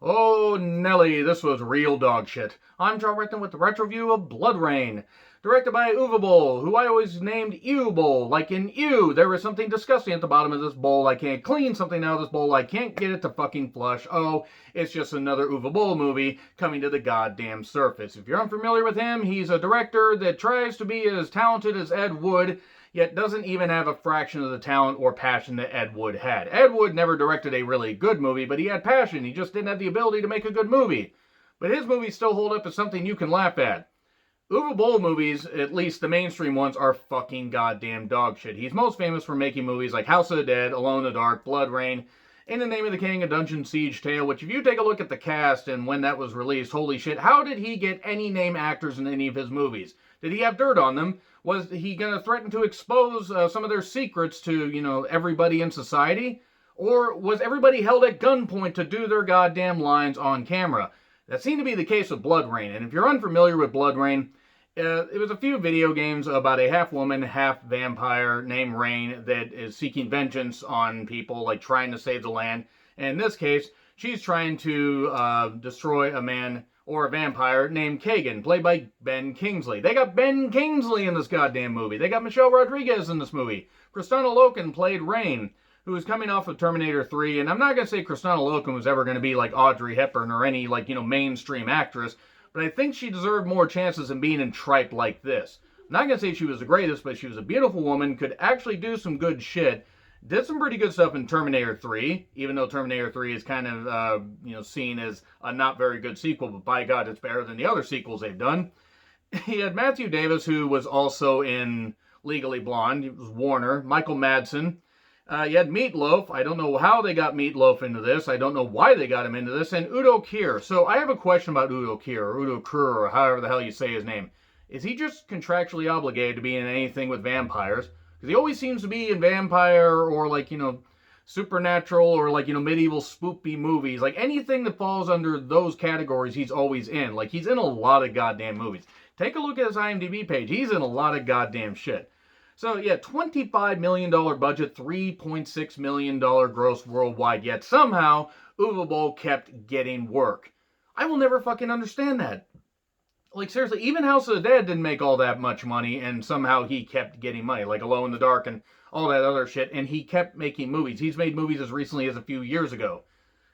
Oh, Nelly, this was real dog shit. I'm John Rickman with the retro review of BloodRayne, directed by Uwe Boll, who I always named Ew Boll, like in ew, there is something disgusting at the bottom of this bowl, I can't clean something out of this bowl, I can't get it to fucking flush, oh, it's just another Uwe Boll movie coming to the goddamn surface. If you're unfamiliar with him, he's a director that tries to be as talented as Ed Wood, yet doesn't even have a fraction of the talent or passion that Ed Wood had. Ed Wood never directed a really good movie, but he had passion. He just didn't have the ability to make a good movie. But his movies still hold up as something you can laugh at. Uwe Boll movies, at least the mainstream ones, are fucking goddamn dog shit. He's most famous for making movies like House of the Dead, Alone in the Dark, BloodRayne, In the Name of the King, A Dungeon Siege Tale, which if you take a look at the cast and when that was released, holy shit, how did he get any name actors in any of his movies? Did he have dirt on them? Was he going to threaten to expose some of their secrets to, everybody in society? Or was everybody held at gunpoint to do their goddamn lines on camera? That seemed to be the case with BloodRayne. And if you're unfamiliar with BloodRayne, it was a few video games about a half woman, half vampire named Rain that is seeking vengeance on people, like trying to save the land. And in this case, she's trying to destroy a man or a vampire named Kagan, played by Ben Kingsley. They got Ben Kingsley in this goddamn movie. They got Michelle Rodriguez in this movie. Kristanna Loken played Rain, who is coming off of Terminator 3. And I'm not going to say Kristanna Loken was ever going to be like Audrey Hepburn or any, mainstream actress, but I think she deserved more chances than being in tripe like this. I'm not going to say she was the greatest, but she was a beautiful woman, could actually do some good shit. Did some pretty good stuff in Terminator 3, even though Terminator 3 is kind of, seen as a not very good sequel, but by God, it's better than the other sequels they've done. He had Matthew Davis, who was also in Legally Blonde. He was Warner. Michael Madsen. You had Meatloaf. I don't know how they got Meatloaf into this. I don't know why they got him into this. And Udo Kier. So I have a question about Udo Kier, or Udo Kier, or however the hell you say his name. Is he just contractually obligated to be in anything with vampires? Because he always seems to be in vampire or supernatural or medieval spoopy movies. Like anything that falls under those categories, he's always in. Like he's in a lot of goddamn movies. Take a look at his IMDb page. He's in a lot of goddamn shit. So yeah, $25 million budget, $3.6 million gross worldwide. Yet somehow Uwe Boll kept getting work. I will never fucking understand that. Like, seriously, even House of the Dead didn't make all that much money, and somehow he kept getting money, like Alone in the Dark and all that other shit, and he kept making movies. He's made movies as recently as a few years ago,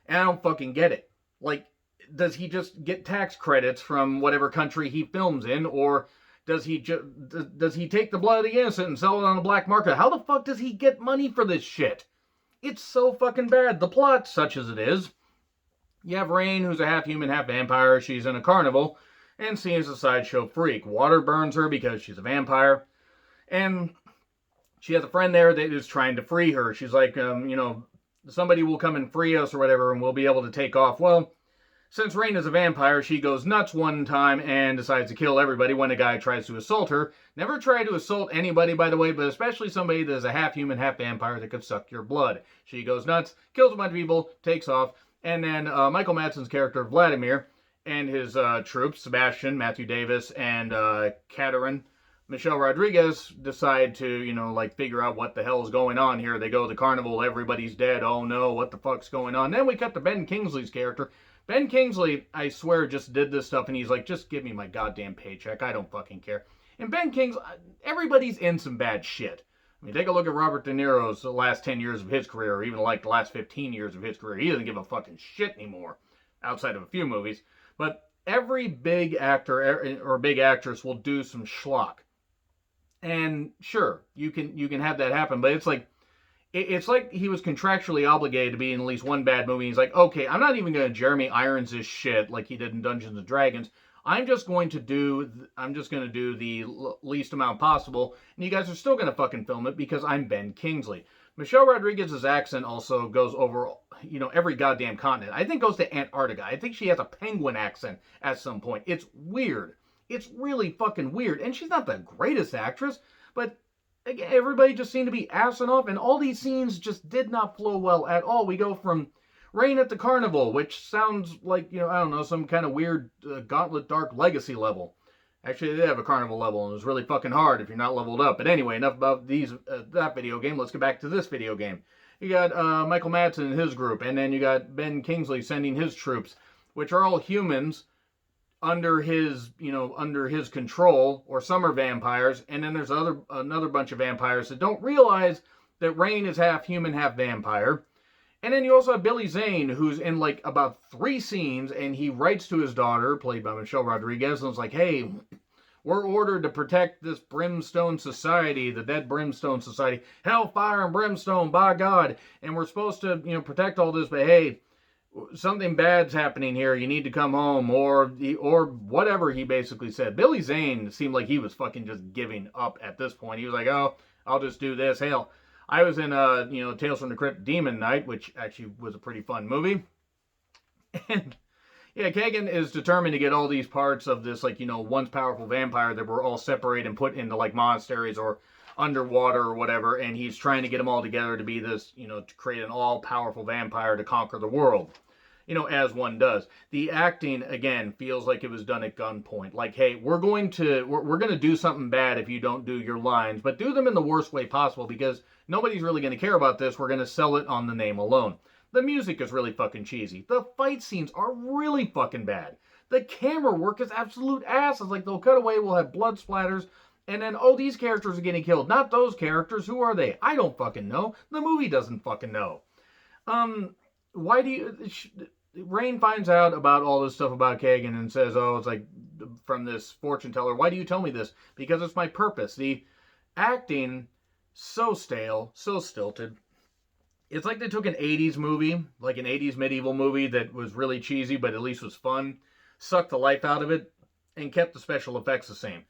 and I don't fucking get it. Like, does he just get tax credits from whatever country he films in, or does he take the blood of the innocent and sell it on the black market? How the fuck does he get money for this shit? It's so fucking bad. The plot, such as it is, you have Rain, who's a half human, half vampire. She's in a carnival and seen as a sideshow freak. Water burns her because she's a vampire. And she has a friend there that is trying to free her. She's like, somebody will come and free us or whatever, and we'll be able to take off. Well, since Rain is a vampire, she goes nuts one time and decides to kill everybody when a guy tries to assault her. Never try to assault anybody, by the way, but especially somebody that is a half human, half vampire that could suck your blood. She goes nuts, kills a bunch of people, takes off, and then Michael Madsen's character, Vladimir, and his troops, Sebastian, Matthew Davis, and Katerin, Michelle Rodriguez, decide to, figure out what the hell is going on here. They go to the carnival, everybody's dead, oh no, what the fuck's going on? Then we cut to Ben Kingsley's character. Ben Kingsley, I swear, just did this stuff, and he's like, just give me my goddamn paycheck, I don't fucking care. And Ben Kingsley, everybody's in some bad shit. I mean, take a look at Robert De Niro's last 10 years of his career, or even the last 15 years of his career. He doesn't give a fucking shit anymore, outside of a few movies. But every big actor or big actress will do some schlock. And sure, you can have that happen, but it's like he was contractually obligated to be in at least one bad movie. He's like, okay, I'm not even going to Jeremy Irons this shit like he did in Dungeons and Dragons. I'm just going to do the least amount possible, and you guys are still going to fucking film it because I'm Ben Kingsley. Michelle Rodriguez's accent also goes over, every goddamn continent. I think goes to Antarctica. I think she has a penguin accent at some point. It's weird. It's really fucking weird. And she's not the greatest actress, but again, everybody just seemed to be assing off, and all these scenes just did not flow well at all. We go from Rain at the Carnival, which sounds like, some kind of weird Gauntlet Dark Legacy level. Actually, they did have a carnival level, and it was really fucking hard if you're not leveled up. But anyway, enough about that video game. Let's get back to this video game. You got Michael Madsen and his group, and then you got Ben Kingsley sending his troops, which are all humans under his, under his control, or some are vampires, and then there's another bunch of vampires that don't realize that Rayne is half human, half vampire. And then you also have Billy Zane, who's in like about 3 scenes, and he writes to his daughter, played by Michelle Rodriguez, and it's like, hey, we're ordered to protect this Brimstone Society, the Dead Brimstone Society, hellfire and brimstone, by God, and we're supposed to, protect all this, but hey, something bad's happening here, you need to come home, or whatever he basically said. Billy Zane seemed like he was fucking just giving up at this point. He was like, oh, I'll just do this. Hell, I was in, Tales from the Crypt Demon Knight, which actually was a pretty fun movie. And yeah, Kagan is determined to get all these parts of this, like, once powerful vampire that were all separated and put into, like, monasteries or underwater or whatever, and he's trying to get them all together to be this, to create an all-powerful vampire to conquer the world, as one does. The acting, again, feels like it was done at gunpoint. Like, hey, we're going to do something bad if you don't do your lines, but do them in the worst way possible, because nobody's really going to care about this. We're going to sell it on the name alone. The music is really fucking cheesy. The fight scenes are really fucking bad. The camera work is absolute ass. It's like they'll cut away, we'll have blood splatters, and then, oh, these characters are getting killed. Not those characters. Who are they? I don't fucking know. The movie doesn't fucking know. Why do you... Rayne finds out about all this stuff about Kagan and says, oh, it's like from this fortune teller. Why do you tell me this? Because it's my purpose. The acting, so stale, so stilted. It's like they took an 80s movie, like an 80s medieval movie that was really cheesy, but at least was fun, sucked the life out of it, and kept the special effects the same.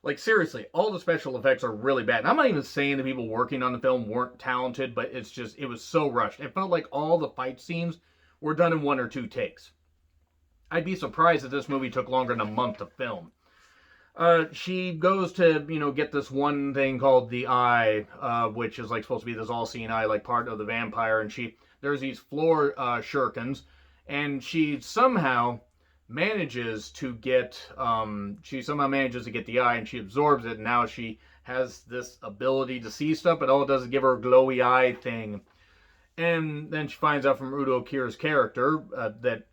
Like, seriously, all the special effects are really bad. And I'm not even saying the people working on the film weren't talented, but it's just, it was so rushed. It felt like all the fight scenes were done in 1 or 2 takes. I'd be surprised if this movie took longer than a month to film. She goes to, get this one thing called the eye, which is like supposed to be this all-seeing eye, like part of the vampire, and there's these floor shurikens, and she somehow manages to get the eye, and she absorbs it, and now she has this ability to see stuff, but all it does is give her a glowy eye thing. And then she finds out from Udo Kier's character that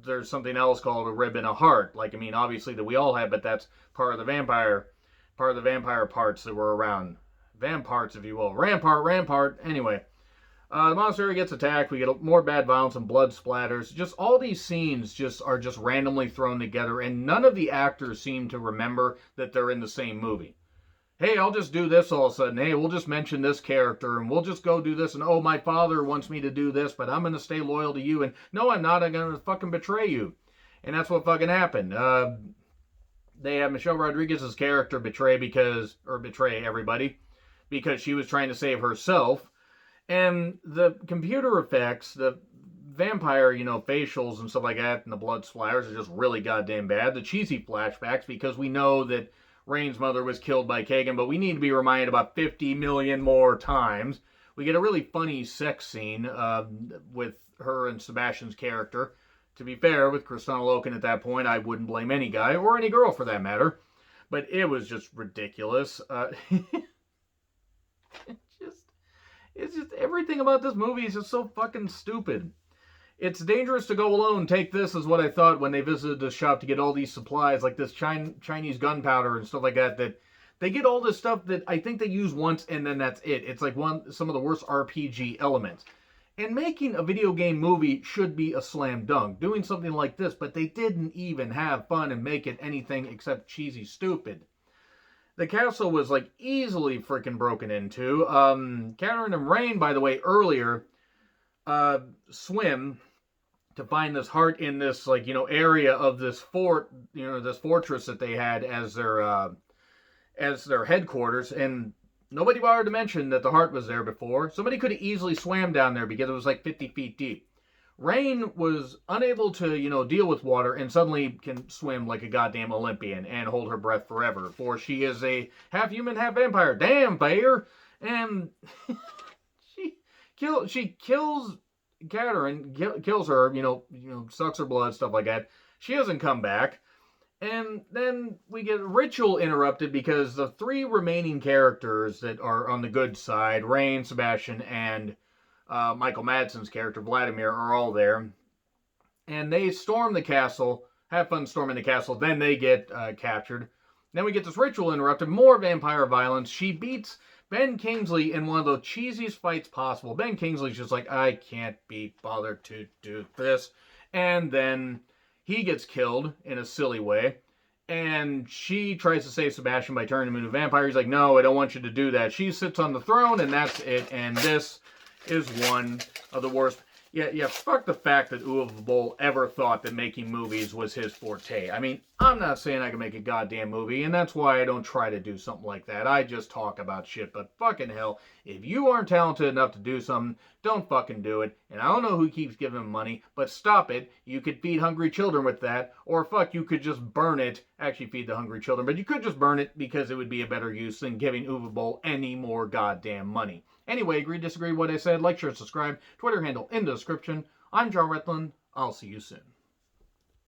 there's something else called a rib and a heart. Like, I mean, obviously that we all have, but that's part of the vampire parts that were around. Vamparts, if you will. Rampart. Anyway, the monastery gets attacked. We get more bad violence and blood splatters. Just all these scenes are just randomly thrown together, and none of the actors seem to remember that they're in the same movie. Hey, I'll just do this all of a sudden. Hey, we'll just mention this character, and we'll just go do this, and oh, my father wants me to do this, but I'm going to stay loyal to you, and no, I'm not. I'm going to fucking betray you. And that's what fucking happened. They have Michelle Rodriguez's character betray everybody, because she was trying to save herself. And the computer effects, the vampire, facials and stuff like that, and the blood splatters are just really goddamn bad. The cheesy flashbacks, because we know that Rayne's mother was killed by Kagan, but we need to be reminded about 50 million more times. We get a really funny sex scene with her and Sebastian's character. To be fair, with Kristanna Loken at that point, I wouldn't blame any guy, or any girl for that matter. But it was just ridiculous. It's just everything about this movie is just so fucking stupid. It's dangerous to go alone. Take this is what I thought when they visited the shop to get all these supplies, like this Chinese gunpowder and stuff like that, that they get all this stuff that I think they use once and then that's it. It's like some of the worst RPG elements. And making a video game movie should be a slam dunk, doing something like this, but they didn't even have fun and make it anything except cheesy stupid. The castle was like easily freaking broken into. Karen and Rayne, by the way, earlier swim to find this heart in this, like, area of this fort, this fortress that they had as their headquarters, and nobody bothered to mention that the heart was there before. Somebody could have easily swam down there because it was like 50 feet deep. Rayne was unable to, deal with water and suddenly can swim like a goddamn Olympian and hold her breath forever, for she is a half human, half vampire. Damn, Bayer! And she kills Catherine, kills her, sucks her blood, stuff like that. She doesn't come back. And then we get ritual interrupted because the three remaining characters that are on the good side, Rayne, Sebastian, and Michael Madsen's character, Vladimir, are all there. And they storm the castle, have fun storming the castle, then they get captured. Then we get this ritual interrupted, more vampire violence. She beats Ben Kingsley in one of the cheesiest fights possible. Ben Kingsley's just like, I can't be bothered to do this. And then he gets killed in a silly way. And she tries to save Sebastian by turning him into a vampire. He's like, no, I don't want you to do that. She sits on the throne, and that's it. And this is one of the worst. Yeah, fuck the fact that Uwe Boll ever thought that making movies was his forte. I mean, I'm not saying I can make a goddamn movie, and that's why I don't try to do something like that. I just talk about shit, but fucking hell, if you aren't talented enough to do something, don't fucking do it. And I don't know who keeps giving him money, but stop it. You could feed hungry children with that, or fuck, you could just burn it. Actually, feed the hungry children, but you could just burn it because it would be a better use than giving Uwe Boll any more goddamn money. Anyway, agree, disagree with what I said, like, share, subscribe, Twitter handle in the description. I'm John Retland. I'll see you soon.